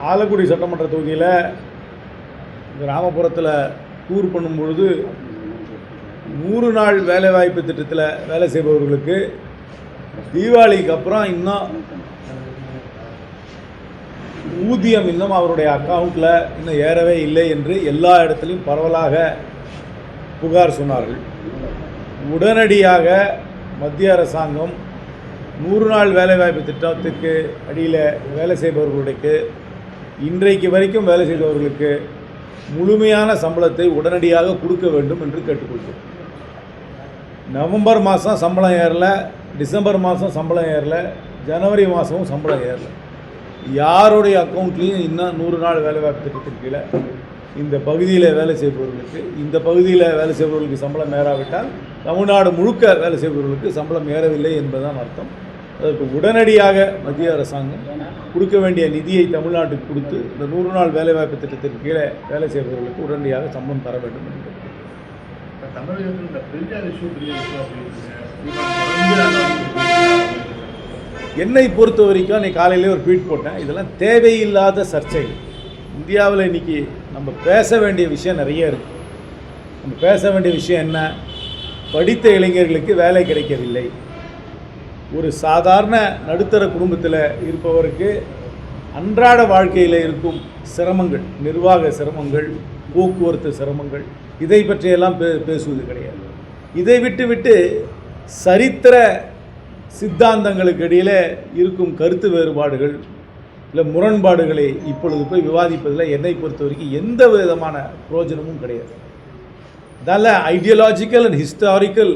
ஆலக்குடி சட்டமன்ற தொகுதியில் கிராமப்புறத்தில் டூர் பண்ணும்பொழுது 100 நாள் வேலைவாய்ப்பு திட்டத்தில் வேலை செய்பவர்களுக்கு தீபாவளிக்கு அப்புறம் இன்னும் ஊதியம் இன்னும் அவருடைய அக்கௌண்ட்டில் இன்னும் ஏறவே இல்லை என்று எல்லா இடத்துலையும் பரவலாக புகார் சொன்னார்கள். உடனடியாக மத்திய அரசாங்கம் 100 நாள் வேலைவாய்ப்பு திட்டத்துக்கு அடியில் வேலை செய்பவர்களுக்கு இன்றைக்கு வரைக்கும் வேலை செய்தவர்களுக்கு முழுமையான சம்பளத்தை உடனடியாக கொடுக்க வேண்டும் என்று கேட்டுக்கொள்கிறோம். நவம்பர் மாதம் சம்பளம் ஏறல, டிசம்பர் மாதம் சம்பளம் ஏறல, ஜனவரி மாதமும் சம்பளம் ஏறல. யாருடைய அக்கௌண்ட்லேயும் இன்னும் 100 நாள் வேலைவாய்ப்பு திட்டத்திற்கு கீழே இந்த பகுதியில் வேலை செய்பவர்களுக்கு சம்பளம் ஏறாவிட்டால் தமிழ்நாடு முழுக்க வேலை செய்பவர்களுக்கு சம்பளம் ஏறவில்லை என்பதுதான் அர்த்தம். அதற்கு உடனடியாக மத்திய அரசாங்கம் கொடுக்க வேண்டிய நிதியை தமிழ்நாட்டுக்கு கொடுத்து இந்த 100 நாள் வேலைவாய்ப்பு திட்டத்திற்கு கீழே வேலை செய்பவர்களுக்கு உடனடியாக சம்பளம் தர வேண்டும் என்று என்னை பொறுத்த வரைக்கும் அன்றைக்கி காலையிலே ஒரு ட்வீட் போட்டேன். இதெல்லாம் தேவையில்லாத சர்ச்சை. இந்தியாவில் இன்றைக்கி நம்ம பேச வேண்டிய விஷயம் நிறைய இருக்குது. நம்ம பேச வேண்டிய விஷயம் என்ன? படித்த இளைஞர்களுக்கு வேலை கிடைக்கவில்லை. ஒரு சாதாரண நடுத்தர குடும்பத்தில் இருப்பவருக்கு அன்றாட வாழ்க்கையில் இருக்கும் சிரமங்கள், நிர்வாக சிரமங்கள், போக்குவரத்து சிரமங்கள், இதை பற்றியெல்லாம் பேசுவது கிடையாது. இதை விட்டு சரித்திர சித்தாந்தங்களுக்கு இடையில் இருக்கும் கருத்து வேறுபாடுகள் இல்லை முரண்பாடுகளை இப்பொழுது போய் விவாதிப்பதில் என்னை பொறுத்த வரைக்கும் எந்த விதமான பிரயோஜனமும் கிடையாது. அதனால் ideological and historical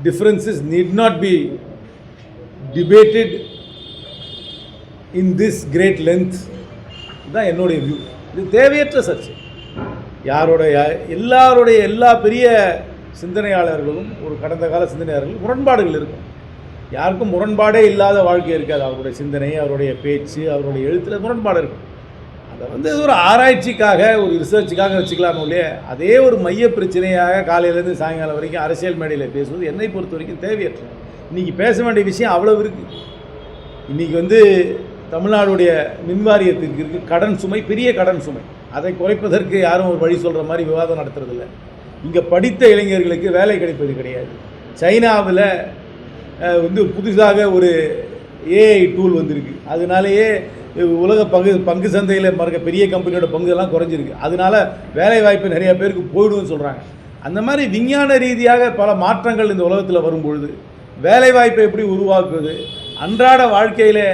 differences need not be debated in this great length. இதுதான் என்னுடைய வியூ. இது தேவையற்ற சர்ச்சை. எல்லா பெரிய சிந்தனையாளர்களும் ஒரு கடந்த கால சிந்தனையாளர்கள் முரண்பாடுகள் இருக்கும். யாருக்கும் முரண்பாடே இல்லாத வாழ்க்கை இருக்காது. அவருடைய சிந்தனை, அவருடைய பேச்சு, அவருடைய எழுத்தில் முரண்பாடு இருக்கும். அதை ஒரு ஆராய்ச்சிக்காக, ஒரு ரிசர்ச்சுக்காக வச்சுக்கலாம் இல்லையே. அதே ஒரு மைய பிரச்சனையாக காலையிலேருந்து சாயங்காலம் வரைக்கும் அரசியல் மேடையில் பேசுவது என்னை பொறுத்த வரைக்கும் தேவையற்றது. இன்றைக்கி பேச வேண்டிய விஷயம் அவ்வளவு இருக்குது. இன்றைக்கி தமிழ்நாடுடைய மின்வாரியத்திற்கு இருக்குது கடன் சுமை, பெரிய கடன் சுமை. அதை குறைப்பதற்கு யாரும் ஒரு வழி சொல்கிற மாதிரி விவாதம் நடத்துறதில்ல. இங்கே படித்த இளைஞர்களுக்கு வேலை கிடைப்பது கிடையாது. சைனாவில் புதுசாக ஒரு ஏஐ டூல் வந்திருக்கு. அதனாலேயே உலக பங்கு சந்தையில் மறக்க பெரிய கம்பெனியோட பங்குலாம் குறைஞ்சிருக்கு. அதனால் வேலை வாய்ப்பு நிறைய பேருக்கு போயிடும்னு சொல்கிறாங்க. அந்த மாதிரி விஞ்ஞான ரீதியாக பல மாற்றங்கள் இந்த உலகத்தில் வரும்பொழுது வேலைவாய்ப்பை எப்படி உருவாக்குவது, அன்றாட வாழ்க்கையில்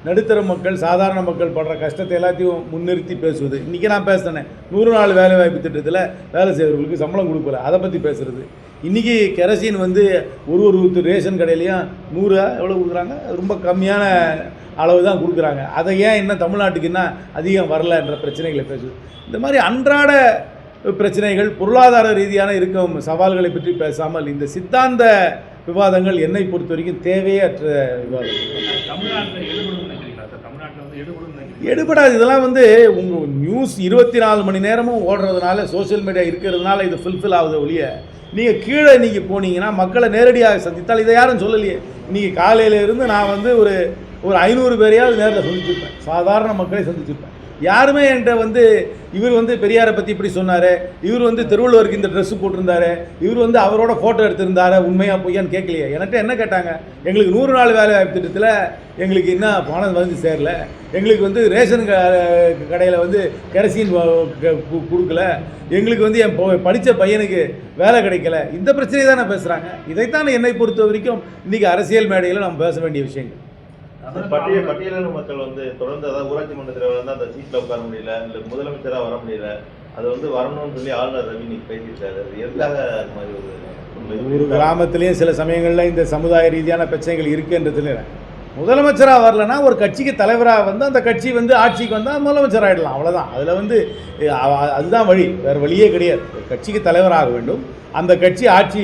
நடுத்தர மக்கள், சாதாரண மக்கள் படுற கஷ்டத்தை எல்லாத்தையும் முன்னிறுத்தி பேசுவது. இன்றைக்கி நான் பேசினேன் 100 நாள் வேலைவாய்ப்பு திட்டத்தில் வேலை செய்கிறவர்களுக்கு சம்பளம் கொடுக்கல, அதை பற்றி பேசுகிறது. இன்றைக்கி கெரசின் ஒரு ரேஷன் கடையிலையும் 100 எவ்வளோ கொடுக்குறாங்க, ரொம்ப கம்மியான அளவு தான் கொடுக்குறாங்க. அதை ஏன் இன்னும் தமிழ்நாட்டுக்கு என்ன அதிகம் வரல என்ற பிரச்சனைகளை பேசுவது. இந்த மாதிரி அன்றாட பிரச்சனைகள், பொருளாதார ரீதியான இருக்கும் சவால்களை பற்றி பேசாமல் இந்த சித்தாந்த விவாதங்கள் என்னை பொறுத்த வரைக்கும் தேவையற்ற விவாதம். எடுபடாது. இதெல்லாம் உங்கள் நியூஸ் 24 மணி நேரமும் ஓடுறதுனால, சோசியல் மீடியா இருக்கிறதுனால இது ஃபுல்ஃபில் ஆகுது ஒழிய, நீங்கள் கீழே இன்றைக்கி போனீங்கன்னா மக்களை நேரடியாக சந்தித்தால் இதை யாரும் சொல்லலையே. இன்றைக்கி காலையிலேருந்து நான் ஒரு 500 பேரையாவது நேரில் சந்திச்சிருப்பேன், சாதாரண மக்களை சந்திச்சிருப்பேன். யாருமே என்கிட்ட இவர் பெரியாரை பற்றி இப்படி சொன்னார், இவர் திருவள்ளுவருக்கு இந்த ட்ரெஸ்ஸு போட்டிருந்தாரு, இவர் அவரோட ஃபோட்டோ எடுத்திருந்தாரு, உண்மையாக பொய்யான்னு கேட்கலையே. என்கிட்ட என்ன கேட்டாங்க? எங்களுக்கு 100 நாள் வேலை வாய்ப்பு திட்டத்தில் எங்களுக்கு என்ன பணம் சேரல, எங்களுக்கு ரேஷன் கடையில் கெரசின் கொடுக்கல, எங்களுக்கு என் படித்த பையனுக்கு வேலை கிடைக்கல. இந்த பிரச்சனை தானே பேசுகிறாங்க. இதைத்தான் என்னை பொறுத்த வரைக்கும் இன்றைக்கி அரசியல் மேடையில் நம்ம பேச வேண்டிய விஷயங்கள். பட்டியலின மக்கள் தொடர்ந்து அதாவது ஊராட்சி மன்றத்தில் அந்த சீட்டில் உட்கார முடியல, இல்லை முதலமைச்சராக வர முடியல, அது வரணும்னு சொல்லி ஆளுநர் ரவி இன்னைக்கு பேசியிருக்காரு. அது எதுக்காக அந்த மாதிரி ஒரு கிராமத்திலையும் சில சமயங்களில் இந்த சமுதாய ரீதியான பிரச்சனைகள் இருக்குன்றதுல முதலமைச்சராக வரலன்னா ஒரு கட்சிக்கு தலைவராக அந்த கட்சி ஆட்சிக்கு வந்தால் முதலமைச்சர் ஆகிடலாம், அவ்வளோதான். அதில் அதுதான் வழி, வேறு வழியே கிடையாது. ஒரு கட்சிக்கு தலைவராக வேண்டும், அந்த கட்சி ஆட்சி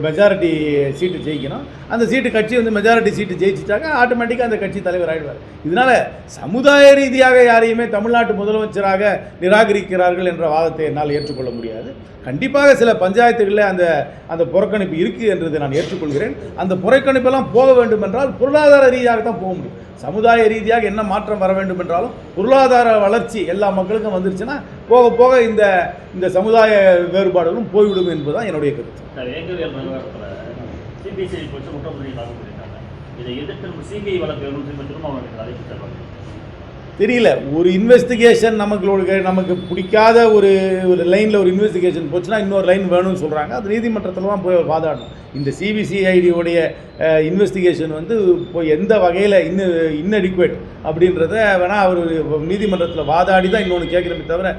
மெஜாரிட்டி சீட்டு ஜெயிக்கணும். அந்த சீட்டு கட்சி வந்து மெஜாரிட்டி சீட்டு ஜெயிச்சிட்டாங்க, ஆட்டோமேட்டிக்காக அந்த கட்சி தலைவர் ஆகிடுவார். இதனால் சமுதாய ரீதியாக யாரையுமே தமிழ்நாட்டு முதலமைச்சராக நிராகரிக்கிறார்கள் என்ற வாதத்தை என்னால் ஏற்றுக்கொள்ள முடியாது. கண்டிப்பாக சில பஞ்சாயத்துகளில் அந்த புறக்கணிப்பு இருக்குது என்றதை நான் ஏற்றுக்கொள்கிறேன். அந்த புறக்கணிப்பெல்லாம் போக வேண்டும் என்றால் பொருளாதார ரீதியாக தான் போக முடியும். சமுதாய ரீதியாக என்ன மாற்றம் வர வேண்டும் என்றாலும் பொருளாதார வளர்ச்சி எல்லா மக்களுக்கும் வந்துருச்சுன்னா போக போக இந்த சமுதாய வேறுபாடுகளும் போய்விடும் என்பதுதான் என்னுடைய கருத்து. தெரியல, ஒரு இன்வெஸ்டிகேஷன் நமக்கு பிடிக்காத ஒரு லைனில் ஒரு இன்வெஸ்டிகேஷன் போச்சுன்னா இன்னொரு லைன் வேணும்னு சொல்கிறாங்க. அது நீதிமன்றத்தில் தான் போய் வாதாடணும். இந்த சிபிசிஐடியோடைய இன்வெஸ்டிகேஷன் வந்து இப்போ எந்த வகையில் இன்னடிக்குவேட் அப்படின்றத வேணால் அவர் நீதிமன்றத்தில் வாதாடி தான் இன்னொன்று கேட்குறமே தவிர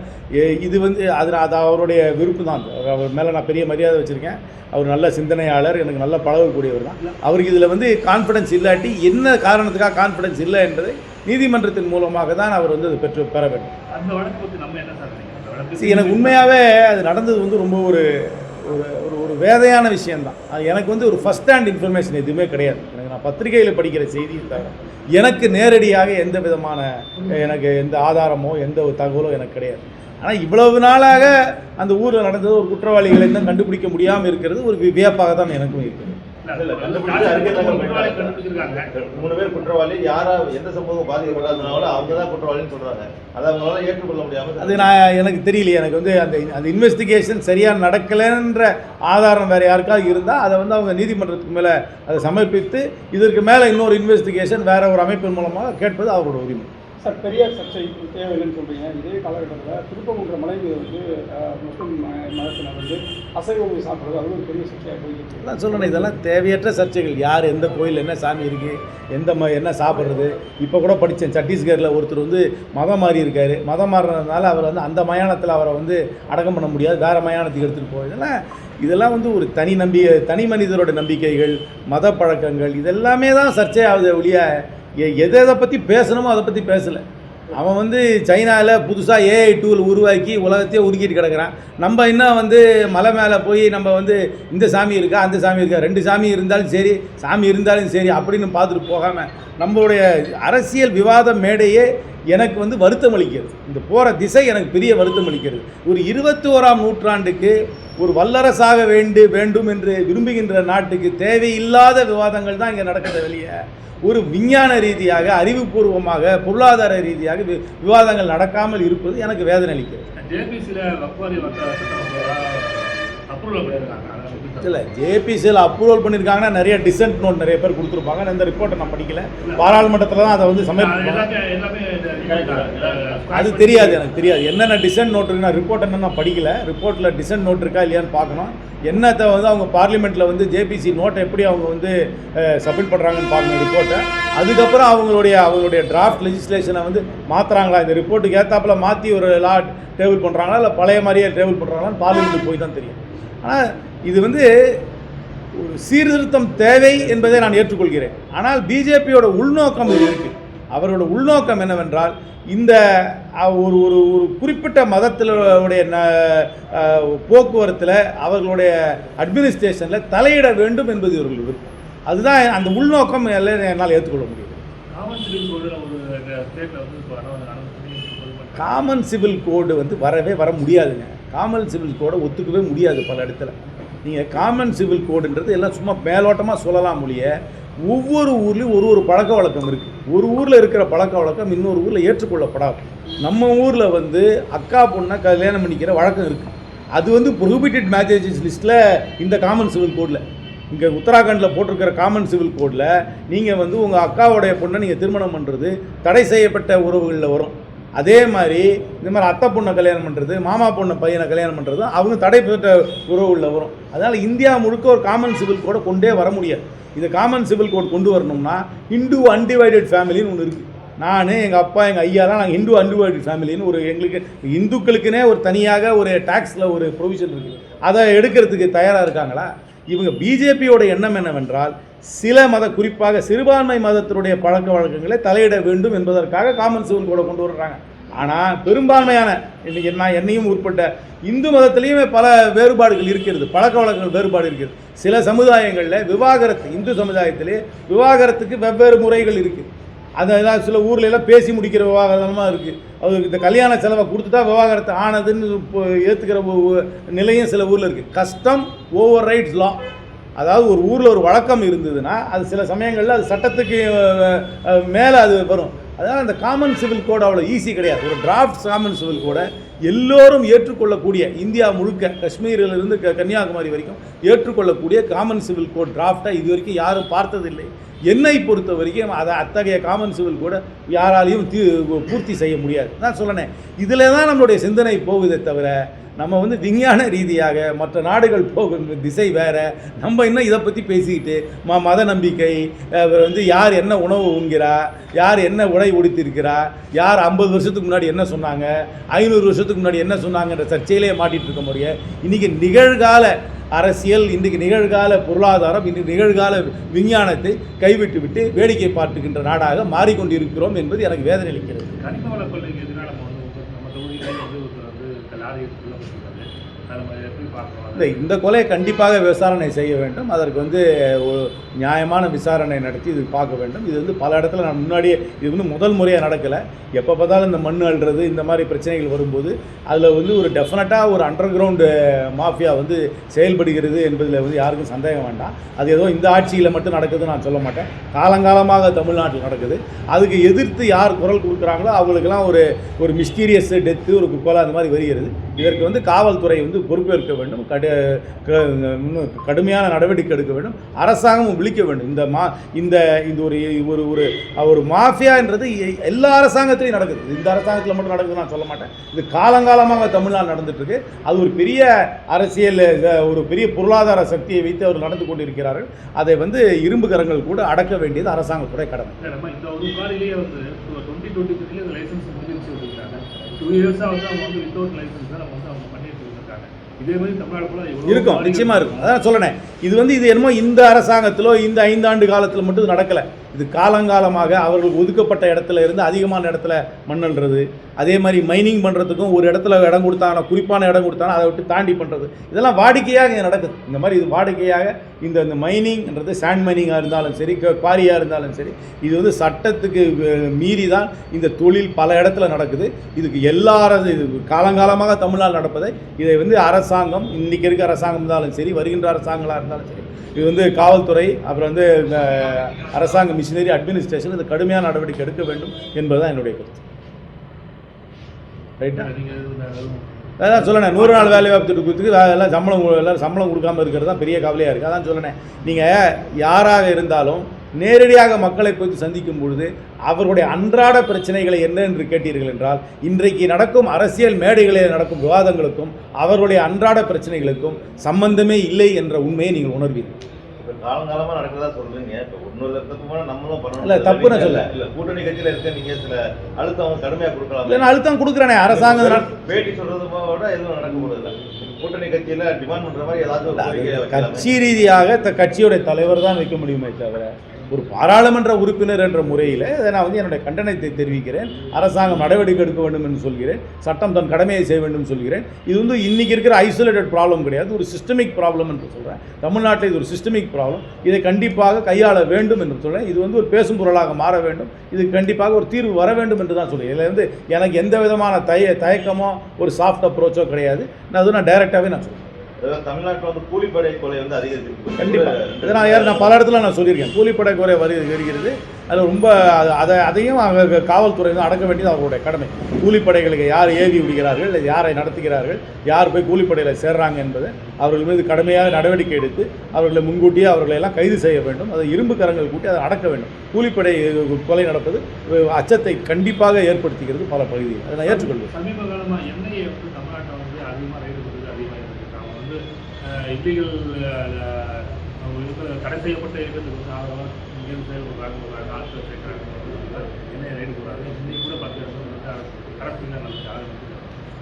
இது வந்து அது அவருடைய விருப்பு தான். அவர் மேலே நான் பெரிய மரியாதை வச்சுருக்கேன். அவர் நல்ல சிந்தனையாளர், எனக்கு நல்ல பழகக்கூடியவர் தான். அவருக்கு இதில் வந்து கான்ஃபிடன்ஸ் இல்லாட்டி என்ன காரணத்துக்காக கான்ஃபிடன்ஸ் இல்லை என்பதை நீதிமன்றத்தின் மூலமாக தான் அவர் வந்து அதை பெற வேண்டும். எனக்கு உண்மையாகவே அது நடந்தது வந்து ரொம்ப ஒரு ஒரு வேதையான விஷயந்தான். அது எனக்கு வந்து ஒரு ஃபஸ்ட் ஹேண்ட் இன்ஃபர்மேஷன் எதுவுமே கிடையாது. எனக்கு நான் பத்திரிகையில் படிக்கிற செய்தியை தவிர எனக்கு நேரடியாக எந்த விதமான எனக்கு எந்த ஆதாரமோ எந்த ஒரு தகவலோ எனக்கு கிடையாது. ஆனால் இவ்வளவு நாளாக அந்த ஊரில் நடந்தது ஒரு குற்றவாளிகளை இன்னும் கண்டுபிடிக்க முடியாமல் இருக்கிறது ஒரு வியப்பாக தான் எனக்கும் இருக்குது. 3 பேர் குற்றவாளி, யாரா எந்த சமூகம் பாதிக்கப்படாதனால அவங்க தான் குற்றவாளின்னு சொல்றாங்க. அதை அவங்களால ஏற்றுக்கொள்ள முடியாமல் அது எனக்கு தெரியலையே. எனக்கு வந்து அந்த இன்வெஸ்டிகேஷன் சரியாக நடக்கலைன்ற ஆதாரம் வேறு யாருக்காவது இருந்தால் அதை வந்து அவங்க நீதிமன்றத்துக்கு மேலே அதை சமர்ப்பித்து இதற்கு மேலே இன்னொரு இன்வெஸ்டிகேஷன் வேறு ஒரு அமைப்பின் மூலமாக கேட்பது அவரோட உரிமை. சார், பெரியார் சர்ச்சை தேவையில்லைன்னு சொல்கிறீங்க. இதே காலகட்டத்தில் திருப்பங்குன்ற மலை வந்து முஸ்லிம் மதத்தினர் வந்து அசைவ உணவு சாப்பிட்றது அது ஒரு பெரிய சர்ச்சையாக போயிருக்கு. நான் சொல்கிறேன், இதெல்லாம் தேவையற்ற சர்ச்சைகள். யார் எந்த கோயில் என்ன சாமி இருக்குது, என்ன சாப்பிட்றது. இப்போ கூட படித்தேன், சத்தீஸ்கரில் ஒருத்தர் வந்து மதம் மாறி இருக்கார். மதம் மாறினதுனால அவர் வந்து அந்த மயானத்தில் அவரை வந்து அடக்கம் பண்ண முடியாது, வேறு மயானத்துக்கு எடுத்துகிட்டு போய் இதெல்லாம் வந்து ஒரு தனி மனிதரோட நம்பிக்கைகள், மத பழக்கங்கள், இதெல்லாமே தான் சர்ச்சையாகுது ஒழிய எதை பற்றி பேசணுமோ அதை பற்றி பேசலை. அவன் வந்து சைனாவில் புதுசாக ஏஐ டூல் உருவாக்கி உலகத்தையே உருக்கிட்டு கிடக்கிறான். நம்ம இன்னும் வந்து மலை மேலே போய் நம்ம வந்து இந்த சாமி இருக்கா அந்த சாமி இருக்கா, 2 சாமி இருந்தாலும் சரி சாமி இருந்தாலும் சரி அப்படின்னு பார்த்துட்டு போகாமல் நம்மளுடைய அரசியல் விவாத மேடையே எனக்கு வந்து வருத்தம் அளிக்கிறது. இந்த போகிற திசை எனக்கு பெரிய வருத்தம் அளிக்கிறது. ஒரு 21ஆம் நூற்றாண்டுக்கு ஒரு வல்லரசாக வேண்டும் என்று விரும்புகின்ற நாட்டுக்கு தேவையில்லாத விவாதங்கள் தான் இங்கே நடக்கிறத வெளியே ஒரு விஞ்ஞான ரீதியாக அறிவுபூர்வமாக பொருளாதார ரீதியாக விவாதங்கள் நடக்காமல் இருப்பது எனக்கு வேதனை அளிக்கிறது. இல்லை, ஜேபிசியில் அப்ரூவல் பண்ணியிருக்காங்கன்னா நிறைய டிசன்ட் நோட் நிறைய பேர் கொடுத்துருப்பாங்க. அந்த ரிப்போர்ட்டை நான் படிக்கல. பாராளுமன்றத்தில் தான் அதை வந்து சமர்ப்பிப்பாங்க. அது தெரியாது, எனக்கு தெரியாது என்னென்ன டிசன்ட் நோட் இருக்குன்னா. ரிப்போர்ட் என்ன நான் படிக்கல. ரிப்போர்ட்டில் டிசன்ட் நோட் இருக்கா இல்லையான்னு பார்க்கணும். என்னத்தை வந்து அவங்க பார்லிமெண்ட்டில் வந்து ஜேபிசி நோட்டை எப்படி அவங்க வந்து சப்மிட் பண்ணுறாங்கன்னு பார்க்கணும் ரிப்போர்ட்டை. அதுக்கப்புறம் அவங்களுடைய டிராஃப்ட் லெஜிஸ்லேஷனை வந்து மாற்றுறாங்களா, இந்த ரிப்போர்ட்டுக்கு ஏற்றாப்பில் மாற்றி ஒரு லா டேபிள் பண்ணுறாங்களா இல்லை பழைய மாதிரியே டேபிள் பண்ணுறாங்களான்னு பார்லிமெண்ட்டுக்கு போய் தான் தெரியும். ஆனால் இது வந்து ஒரு சீர்திருத்தம் தேவை என்பதை நான் ஏற்றுக்கொள்கிறேன். ஆனால் பிஜேபியோட உள்நோக்கம் இது இருக்குது. அவரோட உள்நோக்கம் என்னவென்றால் இந்த ஒரு ஒரு ஒரு குறிப்பிட்ட மதத்தினுடைய போக்குவரத்தில் அவர்களுடைய அட்மினிஸ்ட்ரேஷனில் தலையிட வேண்டும் என்பது இவர்கள் விருப்பம். அதுதான் அந்த உள்நோக்கம் என்னால் ஏற்றுக்கொள்ள முடியும். காமன் சிவில் கோடு வந்து வர முடியாதுங்க. காமன் சிவில் கோடை ஒத்துக்கவே முடியாது. பல இடத்துல நீங்கள் காமன் சிவில் கோடுன்றது எல்லாம் சும்மா மேலோட்டமாக சொல்லலாம் மொழிய. ஒவ்வொரு ஊர்லேயும் ஒரு பழக்க வழக்கம் இருக்குது. ஒரு ஊரில் இருக்கிற பழக்க வழக்கம் இன்னொரு ஊரில் ஏற்றுக்கொள்ளப்படாது. நம்ம ஊரில் வந்து அக்கா பொண்ணை கல்யாணம் பண்ணிக்கிற வழக்கம் இருக்குது. அது வந்து ப்ரொஹிபிட்டட் மேரேஜஸ் லிஸ்ட்டில் இந்த காமன் சிவில் கோடில், இங்கே உத்தராகண்டில் போட்டிருக்கிற காமன் சிவில் கோடில் நீங்கள் வந்து உங்கள் அக்காவுடைய பொண்ணை நீங்கள் திருமணம் பண்ணுறது தடை செய்யப்பட்ட உறவுகளில் வரும். அதே மாதிரி இந்த மாதிரி அத்தை பொண்ணை கல்யாணம் பண்ணுறது, மாமா பொண்ணை பையனை கல்யாணம் பண்ணுறது அவங்க தடைப்பட்ட உறவுகளில் வரும். அதனால் இந்தியா முழுக்க ஒரு காமன் சிவில் கோடை கொண்டே வர முடியாது. இந்த காமன் சிவில் கோட் கொண்டு வரணும்னா ஹிந்து அன்டிவைடட் ஃபேமிலின்னு ஒன்று இருக்குது. நான் எங்கள் அப்பா எங்கள் ஐயாலாம் நாங்கள் ஹிந்து அன்டிவைடட் ஃபேமிலின்னு ஒரு எங்களுக்கு இந்துக்களுக்குன்னே ஒரு தனியாக ஒரு டேக்ஸில் ஒரு ப்ரொவிஷன் இருக்குது. அதை எடுக்கிறதுக்கு தயாராக இருக்காங்களா? இவங்க பிஜேபியோட எண்ணம் என்னவென்றால் சில குறிப்பாக சிறுபான்மை மதத்தினுடைய பழக்க வழக்கங்களை தலையிட வேண்டும் என்பதற்காக காமன் சிவில் கோடை கொண்டு வர்றாங்க. ஆனால் பெரும்பான்மையான இன்றைக்கி என்னையும் உட்பட்ட இந்து மதத்திலையுமே பல வேறுபாடுகள் இருக்கிறது, பழக்க வழக்கங்கள் வேறுபாடு இருக்கிறது. சில சமுதாயங்களில் விவாகரத்து, இந்து சமுதாயத்திலே விவாகரத்துக்கு வெவ்வேறு முறைகள் இருக்குது. அதெல்லாம் சில ஊரில் எல்லாம் பேசி முடிக்கிற விவாகரமாக இருக்குது. அவருக்கு இந்த கல்யாண செலவை கொடுத்துட்டா விவாகரத்து ஆனதுன்னு ஏற்றுக்கிற நிலையும் சில ஊரில் இருக்குது. கஸ்டம் ஓவர் ரைட்ஸ் லா, அதாவது ஒரு ஊரில் ஒரு வழக்கம் இருந்ததுன்னா அது சில சமயங்களில் அது சட்டத்துக்கு மேலே அது வரும். அதனால் அந்த காமன் சிவில் கோட் அவ்வளோ ஈஸி கிடையாது. ஒரு டிராஃப்ட் காமன் சிவில் கோடை எல்லோரும் ஏற்றுக்கொள்ளக்கூடிய, இந்தியா முழுக்க காஷ்மீரிலிருந்து கன்னியாகுமரி வரைக்கும் ஏற்றுக்கொள்ளக்கூடிய காமன் சிவில் கோட் டிராஃப்டாக இது வரைக்கும் யாரும் பார்த்ததில்லை. என்னை பொறுத்த வரைக்கும் அதை அத்தகைய காமன் சிவில் கூட யாராலையும் பூர்த்தி செய்ய முடியாது. நான் சொன்னேன், இதில் தான் நம்மளுடைய சிந்தனை போகுதே தவிர நம்ம விஞ்ஞான ரீதியாக மற்ற நாடுகள் போகும் திசை வேறு. நம்ம இன்னும் இதை பற்றி பேசிக்கிட்டு மத நம்பிக்கை, யார் என்ன உணவு உண்கிறா, யார் என்ன உடை உடுத்திருக்கிறா, யார் 50 வருஷத்துக்கு முன்னாடி என்ன சொன்னாங்க, 500 வருஷத்துக்கு முன்னாடி என்ன சொன்னாங்கன்ற சர்ச்சையிலே மாட்டிகிட்டு இருக்க முடியும். இன்றைக்கி நிகழ்கால அரசியல், இன்றைக்கு நிகழ்கால பொருளாதாரம், இன்றைக்கு நிகழ்கால விஞ்ஞானத்தை கைவிட்டு விட்டு வேடிக்கை பார்த்துக்கின்ற நாடாக மாறிக்கொண்டிருக்கிறோம் என்பது எனக்கு வேதனை அளிக்கிறது. கனிம வள கொள்கைக்கு எதிராக நம்ம தொகுதியில் இந்த கொலையை கண்டிப்பாக விசாரணை செய்ய வேண்டும். அதற்கு ஒரு நியாயமான விசாரணை நடத்தி இது பார்க்க வேண்டும். இது பல இடத்துல நான் முன்னாடியே, இது முதல் முறையாக நடக்கலை. எப்போ பார்த்தாலும் இந்த மண் அள்ளுறது இந்த மாதிரி பிரச்சனைகள் வரும்போது அதில் ஒரு டெஃபினட்டாக ஒரு அண்டர் கிரவுண்டு மாஃபியா செயல்படுகிறது என்பதில் யாருக்கும் சந்தேகம் வேண்டாம். அது ஏதோ இந்த ஆட்சியில் மட்டும் நடக்குதுன்னு நான் சொல்ல மாட்டேன். காலங்காலமாக தமிழ்நாட்டில் நடக்குது. அதுக்கு எதிர்த்து யார் குரல் கொடுக்குறாங்களோ அவங்களுக்கெல்லாம் ஒரு மிஸ்டீரியஸ் டெத்து, ஒரு கொலை அந்த மாதிரி வருகிறது. இதற்கு காவல்துறை பொறுப்பேற்க வேண்டும், கடுமையான நடவடிக்கை எடுக்க வேண்டும், அரசாங்கமும் விழிக்க வேண்டும். இந்த ஒரு மாஃபியான்றது எல்லா அரசாங்கத்திலையும் நடக்குது. இந்த அரசாங்கத்தில் மட்டும் நடக்குதுன்னு நான் சொல்ல மாட்டேன். இது காலங்காலமாக தமிழ்நாடு நடந்துட்டு இருக்கு. அது ஒரு பெரிய அரசியல், ஒரு பெரிய பொருளாதார சக்தியை வைத்து அவர் நடந்து கொண்டிருக்கிறார்கள். அதை இரும்பு கரங்கள் கூட அடக்க வேண்டியது அரசாங்கத்துடைய கடமை. நம்ம இந்த ஒரு காரிலேயே 2023 லைசன்ஸ் முடிஞ்சிருச்சு சொல்லியிருக்காங்க. 2 இயர்ஸாக அவங்க வித்தவுட் லைசன்ஸ் தான் அவங்க பண்ணிட்டு இருக்காங்க. இதே மாதிரி தமிழ்நாடு கூட இருக்கும், நிச்சயமாக இருக்கும். அதான் சொல்லணேன், இது என்னமோ இந்த அரசாங்கத்திலோ இந்த 5 ஆண்டு காலத்தில் மட்டும் நடக்கலை. இது காலங்காலமாக அவர்களுக்கு ஒதுக்கப்பட்ட இடத்துல இருந்து அதிகமான இடத்துல மண்ணல்றது, அதே மாதிரி மைனிங் பண்ணுறதுக்கும் ஒரு இடத்துல இடம் கொடுத்தாங்கன்னா, குறிப்பான இடம் கொடுத்தாங்கன்னா அதை விட்டு தாண்டி பண்ணுறது, இதெல்லாம் வாடிக்கையாக இங்கே நடக்குது. இந்த மாதிரி இது வாடிக்கையாக இந்த மைனிங்ன்றது சாண்ட் மைனிங்காக இருந்தாலும் சரி, குவாரியாக இருந்தாலும் சரி, இது சட்டத்துக்கு மீறி தான் இந்த தொழில் பல இடத்துல நடக்குது. இதுக்கு இது காலங்காலமாக தமிழ்நாடு நடப்பதை இதை அரசாங்கம், இன்றைக்கி இருக்க அரசாங்கம் இருந்தாலும் சரி, வருகின்ற அரசாங்கங்களாக இருந்தாலும் சரி, இது காவல்துறை, அப்புறம் அரசாங்க மிஷினரி அட்மினிஸ்ட்ரேஷன் இது கடுமையான நடவடிக்கை எடுக்க வேண்டும் என்பதுதான் என்னுடைய கருத்து. ரைட்டா? அதான் சொல்லணேன், 100 நாள் வேலை வாய்ப்பு திட்டத்துக்கு எல்லாம் சம்பளம் கொடுக்காமல் இருக்கிறது தான் பெரிய கவலையாக இருக்குது. அதான் சொல்லணேன், நீங்கள் யாராக இருந்தாலும் நேரடியாக மக்களை போய் சந்திக்கும் பொழுது அவர்களுடைய அன்றாட பிரச்சனைகளை என்ன என்று கேட்டீர்கள் என்றால், இன்றைக்கு நடக்கும் அரசியல் மேடைகளில் நடக்கும் விவாதங்களுக்கும் அவர்களுடைய அன்றாட பிரச்சனைகளுக்கும் சம்பந்தமே இல்லை என்ற உண்மையை நீங்கள் உணர்வீர்கள். காலங்காலமா நடக்கிறதா சொல்றீங்க. இன்னொரு நம்மளும் பண்ணணும். இல்ல தப்பு நான் சொல்ல. இல்ல கூட்டணி கட்சியில இருக்க நீங்க சில அழுத்தம் கடுமையா கொடுக்கலாம். இல்ல நான் அழுத்தம் கொடுக்குறேனே, அரசாங்கம் பேட்டி சொல்றதோட எதுவும் நடக்க போறதில்ல. கூட்டணி கட்சியில டிமாண்ட் பண்ற மாதிரி ஏதாச்சும் கட்சி ரீதியாக கட்சியுடைய தலைவர் தான் வைக்க முடியுமே தவிர ஒரு பாராளுமன்ற உறுப்பினர் என்ற முறையில் நான் என்னுடைய கண்டனத்தை தெரிவிக்கிறேன். அரசாங்கம் நடவடிக்கை எடுக்க வேண்டும் என்று சொல்கிறேன். சட்டம் தன் கடமையை செய்ய வேண்டும் சொல்கிறேன். இது இன்னைக்கு இருக்கிற ஐசோலேட்டட் ப்ராப்ளம் கிடையாது, ஒரு சிஸ்டமிக் ப்ராப்ளம் என்று சொல்கிறேன். தமிழ்நாட்டில் இது ஒரு சிஸ்டமிக் ப்ராப்ளம். இதை கண்டிப்பாக கையாள வேண்டும் என்று சொல்கிறேன். இது ஒரு பேசும் பொருளாக மாற வேண்டும். இது கண்டிப்பாக ஒரு தீர்வு வர வேண்டும் என்று தான் சொல்கிறேன். இதில் எனக்கு எந்த விதமான தயக்கமோ ஒரு சாஃப்ட் அப்ரோச்சோ கிடையாது. நான் டைரெக்டாகவே நான் சொல்கிறேன். தமிழ்நாட்டில் கூலிப்படை கொலை அதிகரிச்சிருக்கு. கண்டிப்பாக இதை நான் பல இடத்துல நான் சொல்லியிருக்கேன். கூலிப்படை கொலை வருகிறது. அது ரொம்ப அதையும் காவல்துறை அடக்க வேண்டியது அவர்களுடைய கடமை. கூலிப்படைகளுக்கு யார் ஏவி விடுகிறார்கள், யாரை நடத்துகிறார்கள், யார் போய் கூலிப்படையில் சேர்றாங்க என்பதை அவர்கள் மீது கடுமையாக நடவடிக்கை எடுத்து அவர்களை முன்கூட்டியே அவர்களை எல்லாம் கைது செய்ய வேண்டும். அதை இரும்பு கரங்கள் கூட்டி அதை அடக்க வேண்டும். கூலிப்படை கொலை நடப்பது அச்சத்தை கண்டிப்பாக ஏற்படுத்துகிறது பல பகுதியில். அதை நான் ஏற்றுக்கொள்வேன். சமீப காலமாக எண்ணெயை தமிழ்நாட்டை அதிகமாக ரைடு பண்ணுறது அதிகமாக இல்லீகல் தடை செய்யப்பட்ட இருக்கிறதுக்கு எண்ணெய் ரைடு போடுறாங்க. இன்னைக்கு கூட 10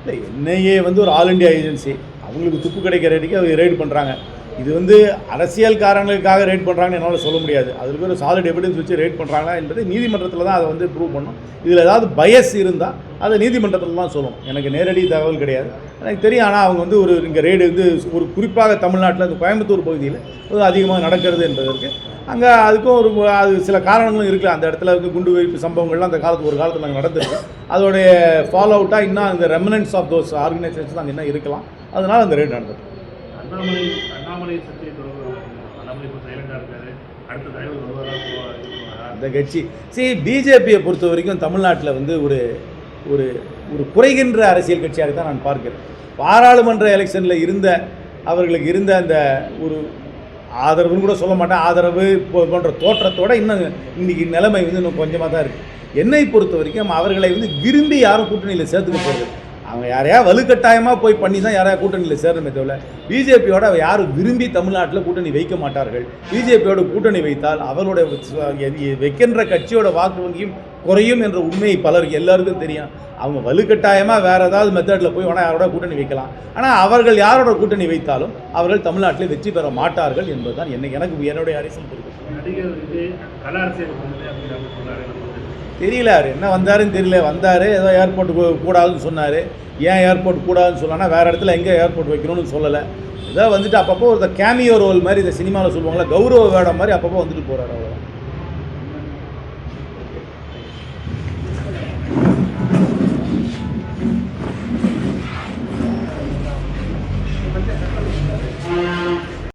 இல்லை, என்ஐஏ ஒரு ஆல் இண்டியா ஏஜென்சி. அவங்களுக்கு துப்பு கிடைக்கிற வரைக்கும் அவங்க ரைடு பண்ணுறாங்க. இது வந்து அரசியல் காரணங்களுக்காக ரேட் பண்ணுறாங்கன்னு என்னால் சொல்ல முடியாது. அதுக்கு ஒரு சாலிட் எவிடன்ஸ் வச்சு ரேட் பண்ணுறாங்களா என்பது நீதிமன்றத்தில் தான் அதை வந்து ப்ரூவ் பண்ணணும். இதில் ஏதாவது பயஸ் இருந்தால் அதை நீதிமன்றத்தில் தான் சொல்லணும். எனக்கு நேரடி தகவல் கிடையாது, எனக்கு தெரியும். ஆனால் அவங்க வந்து இங்கே ரேடு வந்து ஒரு குறிப்பாக தமிழ்நாட்டில் இந்த கோயம்புத்தூர் பகுதியில் அதிகமாக நடக்கிறது என்பதற்கு அங்கே அதுக்கும் அது சில காரணங்களும் இருக்குது. அந்த இடத்துல வந்து குண்டு வைப்பு சம்பவங்கள்லாம் அந்த ஒரு காலத்தில் நாங்கள் நடந்துருக்கு. அதோடைய ஃபாலோ அவுட்டாக இன்னும் அந்த ரெமினன்ஸ் ஆஃப் தோஸ் ஆர்கனைசேஷன்ஸ் அங்கே இன்னும் இருக்கலாம். அதனால் அந்த ரேட் நடந்தது. அண்ணாமலை சர்ச்சை தொடர்பு அண்ணாமலை இப்போ சைலண்டாக இருக்காரு, அடுத்த தலைவர் வருவாரா அந்த கட்சி பிஜேபியை பொறுத்த வரைக்கும் தமிழ்நாட்டில் வந்து ஒரு ஒரு ஒரு குறைகின்ற அரசியல் கட்சியாக தான் நான் பார்க்கிறேன். பாராளுமன்ற எலெக்ஷனில் அவர்களுக்கு இருந்த அந்த ஒரு ஆதரவுன்னு கூட சொல்ல மாட்டேன், ஆதரவு போன்ற தோற்றத்தோடு இன்னைக்கு நிலைமை வந்து இன்னும் கொஞ்சமாக தான் இருக்குது. என்னை பொறுத்த வரைக்கும் அவர்களை வந்து விரும்பி யாரும் கூட்டணியில் சேர்த்துக்க போகிறது. அவங்க யாரையா வலுக்கட்டாயமாக போய் பண்ணி தான் யாரையா கூட்டணியில் சேரணுமே தவிர பிஜேபியோட யாரும் விரும்பி தமிழ்நாட்டில் கூட்டணி வைக்க மாட்டார்கள். பிஜேபியோட கூட்டணி வைத்தால் அவர்களுடைய வைக்கின்ற கட்சியோட வாக்கு வங்கியும் குறையும் என்ற உண்மையை பலருக்கு எல்லாருக்கும் தெரியும். அவங்க வலுக்கட்டாயமாக வேறு ஏதாவது மெத்தடில் போய் வேணால் யாரோட கூட்டணி வைக்கலாம். ஆனால் அவர்கள் யாரோட கூட்டணி வைத்தாலும் அவர்கள் தமிழ்நாட்டில் வெற்றி பெற மாட்டார்கள் என்பதுதான் எனக்கு என்னுடைய அரசியல் பொறுப்பு. நடிகர் விஜய் கல அரசியல் அப்படின்னு சொன்னார். தெரியல, அவர் என்ன வந்தாருன்னு தெரியல. வந்தார், ஏதோ ஏர்போர்ட் கூடாதுன்னு சொன்னார். ஏன் ஏர்போர்ட் கூடாதுன்னு சொன்னான்னா வேறு இடத்துல எங்கே ஏர்போர்ட் வைக்கணும்னு சொல்லலை. ஏதோ வந்துட்டு அப்பப்போ ஒரு கேமியோ ரோல் மாதிரி இந்த சினிமாவில் சொல்லுவாங்களா, கௌரவ வேடம் மாதிரி அப்பப்போ வந்துட்டு போகிறார். அவ்வளோ